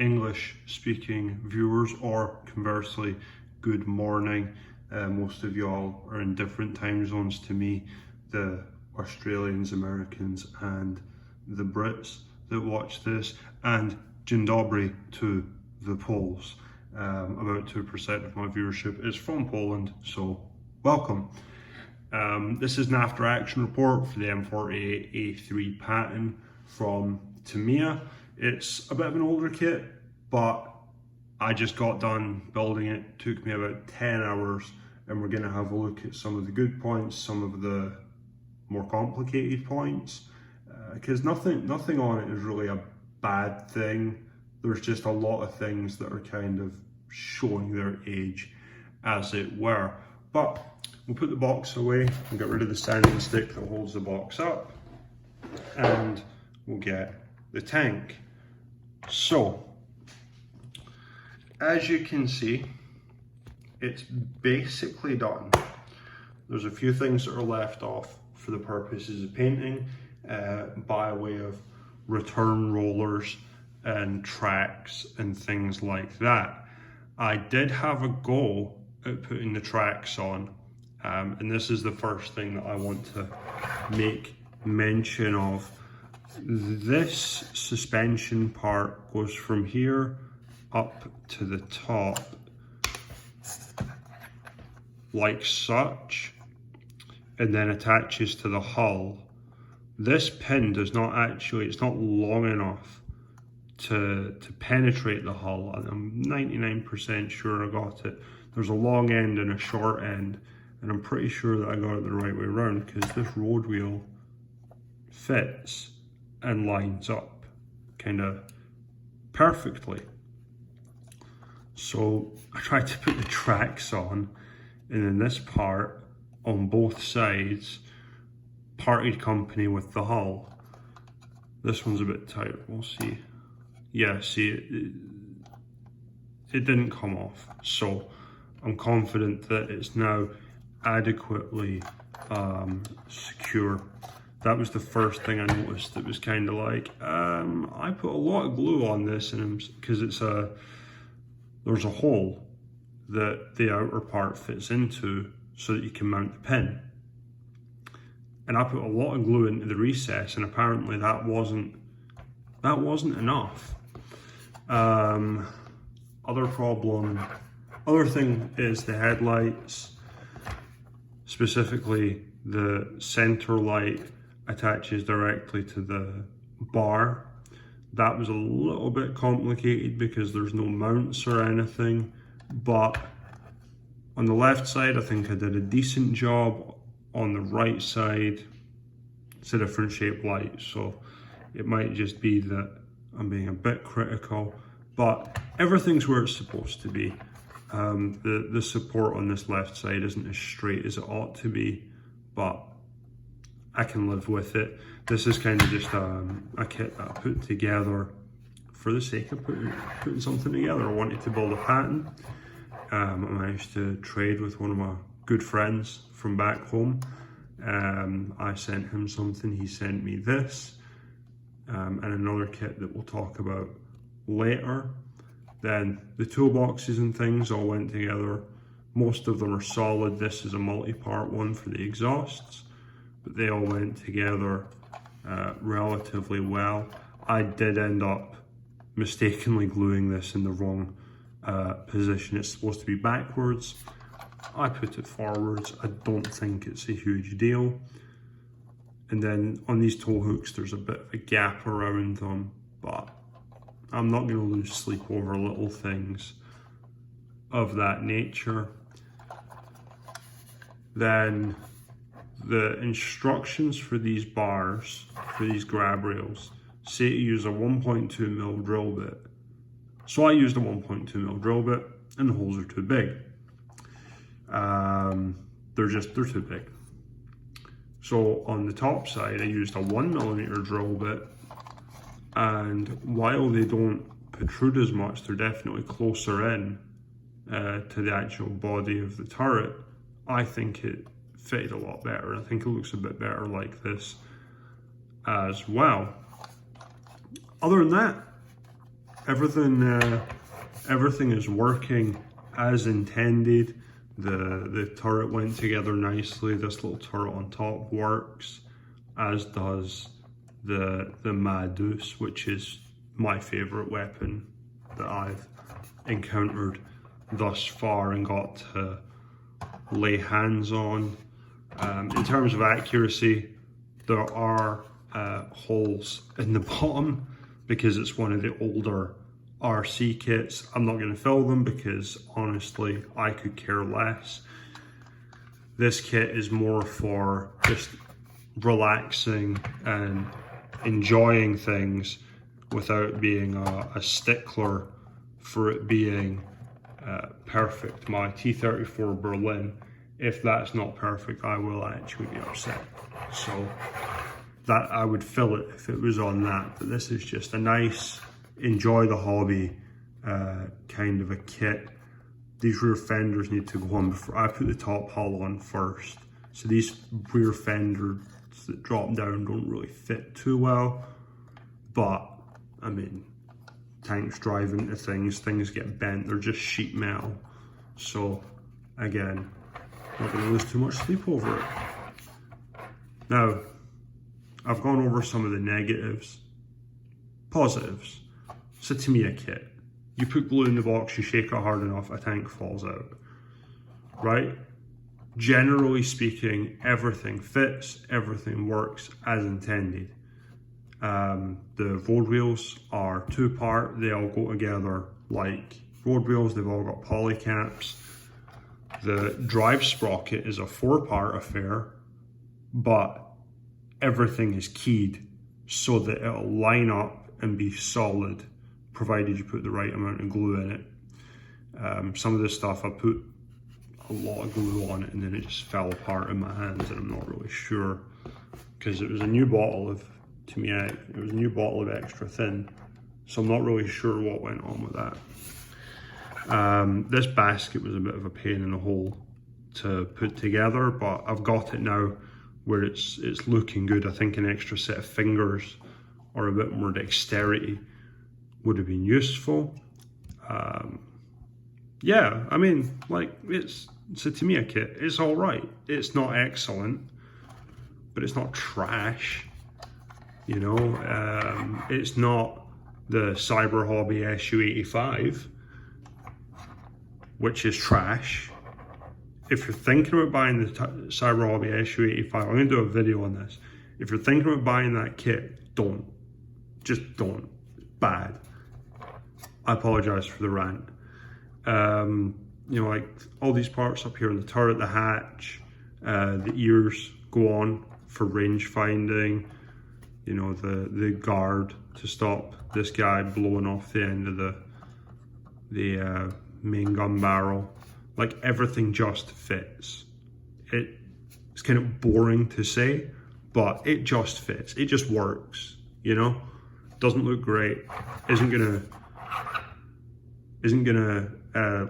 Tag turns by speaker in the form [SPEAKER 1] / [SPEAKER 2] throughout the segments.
[SPEAKER 1] English speaking viewers, or conversely, good morning. Most of y'all are in different time zones to me, the Australians, Americans, and the Brits that watch this, and dzień dobry to the Poles. About 2% of my viewership is from Poland, so welcome. This is an after action report for the M48A3 Patton from Tamiya. It's a bit of an older kit, but I just got done building it. It took me about 10 hours, and we're going to have a look at some of the good points, some of the more complicated points, because nothing on it is really a bad thing. There's just a lot of things that are kind of showing their age, as it were. But we'll put the box away and get rid of the sanding stick that holds the box up, and we'll get the tank. So, as you can see, it's basically done. There's a few things that are left off for the purposes of painting, by way of return rollers and tracks and things like that. I did have a go at putting the tracks on, and this is the first thing that I want to make mention of. This suspension part goes from here up to the top like such, and then attaches to the hull. This pin does not actually, it's not long enough to penetrate the hull, and I'm 99% sure I got it. There's a long end and a short end, and I'm pretty sure that I got it the right way around, because this road wheel fits and lines up kind of perfectly. So I tried to put the tracks on, and then this part on both sides parted company with the hull. This one's a bit tight, we'll see. Yeah, see, it didn't come off. So I'm confident that it's now adequately secure. That was the first thing I noticed. It was kind of like, I put a lot of glue on this, and because there's a hole that the outer part fits into so that you can mount the pin. And I put a lot of glue into the recess, and apparently that wasn't enough. Other thing is the headlights, specifically the center light attaches directly to the bar. That was a little bit complicated because there's no mounts or anything, but on the left side I think I did a decent job. On the right side it's a different shaped light, so it might just be that I'm being a bit critical, but everything's where it's supposed to be. The support on this left side isn't as straight as it ought to be, but I can live with it. This is kind of just a kit that I put together for the sake of putting something together. I wanted to build a Patton. I managed to trade with one of my good friends from back home. I sent him something, he sent me this, and another kit that we'll talk about later. Then the toolboxes and things all went together. Most of them are solid. This is a multi-part one for the exhausts, but they all went together relatively well. I did end up mistakenly gluing this in the wrong position. It's supposed to be backwards. I put it forwards. I don't think it's a huge deal. And then on these tow hooks, there's a bit of a gap around them, but I'm not going to lose sleep over little things of that nature. Then the instructions for these bars, for these grab rails, say to use a 1.2mm drill bit. So I used a 1.2mm drill bit, and the holes are too big. They're too big. So on the top side, I used a 1mm drill bit, and while they don't protrude as much, they're definitely closer in to the actual body of the turret. I think it fitted a lot better. I think it looks a bit better like this as well. Other than that, everything is working as intended. The turret went together nicely. This little turret on top works, as does the Madus, which is my favorite weapon that I've encountered thus far and got to lay hands on. In terms of accuracy, there are holes in the bottom because it's one of the older RC kits. I'm not going to fill them because honestly I could care less. This kit is more for just relaxing and enjoying things without being a stickler for it being perfect. My T-34 Berlin, if that's not perfect, I will actually be upset. So that I would fill it if it was on that, but this is just a nice enjoy the hobby kind of a kit. These rear fenders need to go on before I put the top hull on first. So these rear fenders that drop down don't really fit too well, but I mean, tanks drive into things get bent, they're just sheet metal. So again, not gonna lose too much sleep over it. Now, I've gone over some of the negatives. Positives. It's a Tamiya kit. You put glue in the box, you shake it hard enough, a tank falls out, right? Generally speaking, everything fits, everything works as intended. The road wheels are 2-part, they all go together like road wheels, they've all got poly caps. The drive sprocket is a 4-part affair, but everything is keyed so that it'll line up and be solid, provided you put the right amount of glue in it. Some of this stuff I put a lot of glue on it and then it just fell apart in my hands, and I'm not really sure because it was a new bottle of Tamiya, it was a new bottle of extra thin, so I'm not really sure what went on with that. This basket was a bit of a pain in the hole to put together, but I've got it now where it's looking good. I think an extra set of fingers or a bit more dexterity would have been useful. Yeah, I mean, like, it's a Tamiya kit. It's all right. It's not excellent, but it's not trash. You know, it's not the Cyber Hobby SU85, which is trash. If you're thinking about buying the Cyber Hobby SU85, I'm going to do a video on this. If you're thinking about buying that kit, don't. Just don't. Bad. I apologize for the rant. You know, like all these parts up here in the turret, the hatch, the ears go on for range finding. You know, the guard to stop this guy blowing off the end of the main gun barrel. Like, everything just fits. It's kind of boring to say, but it just fits. It just works, you know? Doesn't look great. Isn't gonna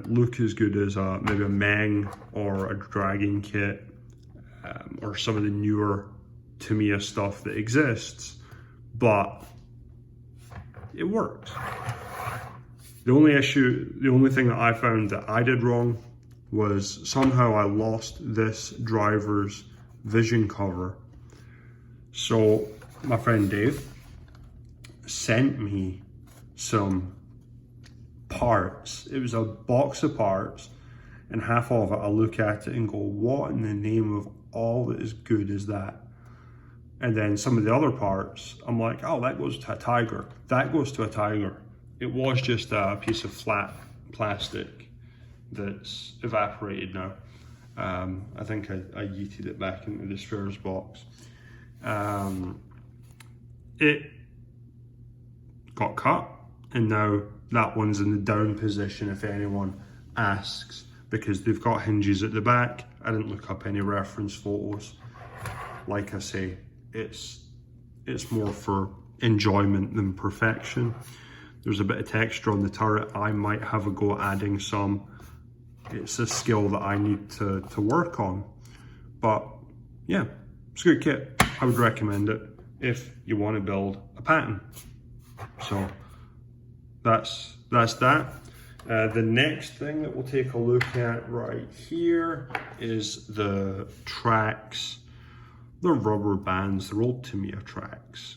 [SPEAKER 1] look as good as maybe a Meng or a Dragon kit or some of the newer Tamiya stuff that exists, but it works. The only thing that I found that I did wrong was somehow I lost this driver's vision cover. So my friend Dave sent me some parts. It was a box of parts, and half of it I look at it and go, what in the name of all that is good is that? And then some of the other parts, I'm like, oh, that goes to a Tiger. That goes to a Tiger. It was just a piece of flat plastic that's evaporated now. I think I yeeted it back into the spares box. It got cut, and now that one's in the down position if anyone asks, because they've got hinges at the back. I didn't look up any reference photos. Like I say, it's more for enjoyment than perfection. There's a bit of texture on the turret. I might have a go at adding some. It's a skill that I need to work on. But yeah, it's a good kit. I would recommend it if you want to build a Patton. So that's that. The next thing that we'll take a look at right here is the tracks. They're rubber bands, they're old Tamiya tracks,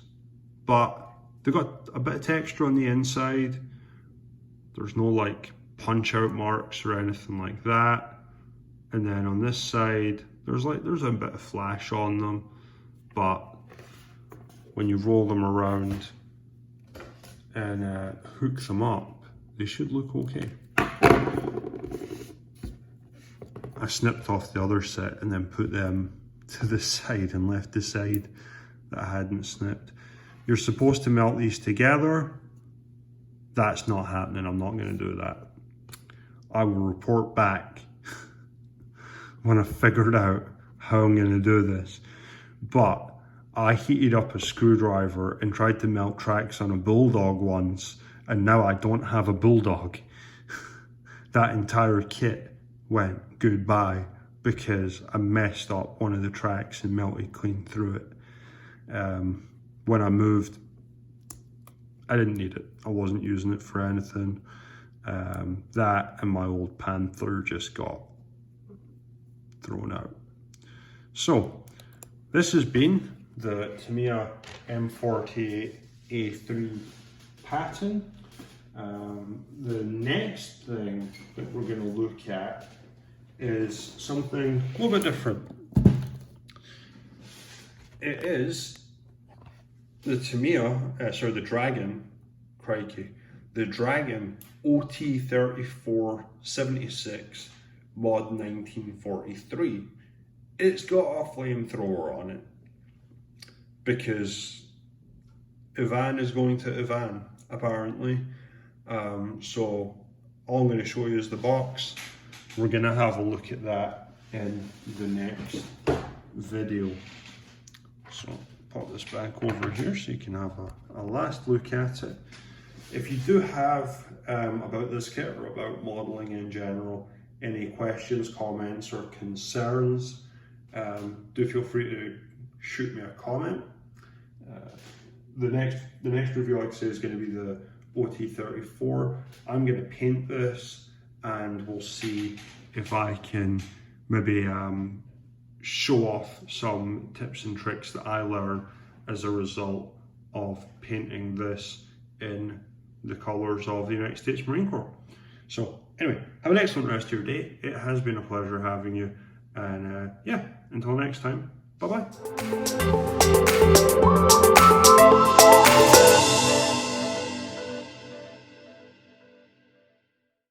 [SPEAKER 1] but they've got a bit of texture on the inside. There's no like punch out marks or anything like that. And then on this side, there's a bit of flash on them, but when you roll them around and hook them up, they should look okay. I snipped off the other set and then put them to the side and left the side that I hadn't snipped. You're supposed to melt these together. That's not happening. I'm not going to do that. I will report back when I figured out how I'm going to do this. But I heated up a screwdriver and tried to melt tracks on a Bulldog once, and now I don't have a Bulldog. That entire kit went goodbye because I messed up one of the tracks and melted clean through it. When I moved, I didn't need it. I wasn't using it for anything. That and my old Panther just got thrown out. So this has been the Tamiya M48A3 Patton. The next thing that we're going to look at is something a little bit different. It is the Tamiya, the Dragon, crikey, the Dragon OT3476 mod 1943. It's got a flamethrower on it because Ivan is going to Ivan, apparently. So all I'm going to show you is the box. We're going to have a look at that in the next video. So pop this back over here so you can have a last look at it. If you do have, about this kit or about modelling in general, any questions, comments or concerns, do feel free to shoot me a comment. The next review, like I say, is going to be the OT34. I'm going to paint this and we'll see if I can maybe show off some tips and tricks that I learned as a result of painting this in the colours of the United States Marine Corps. So anyway, have an excellent rest of your day. It has been a pleasure having you, and yeah, until next time, bye bye.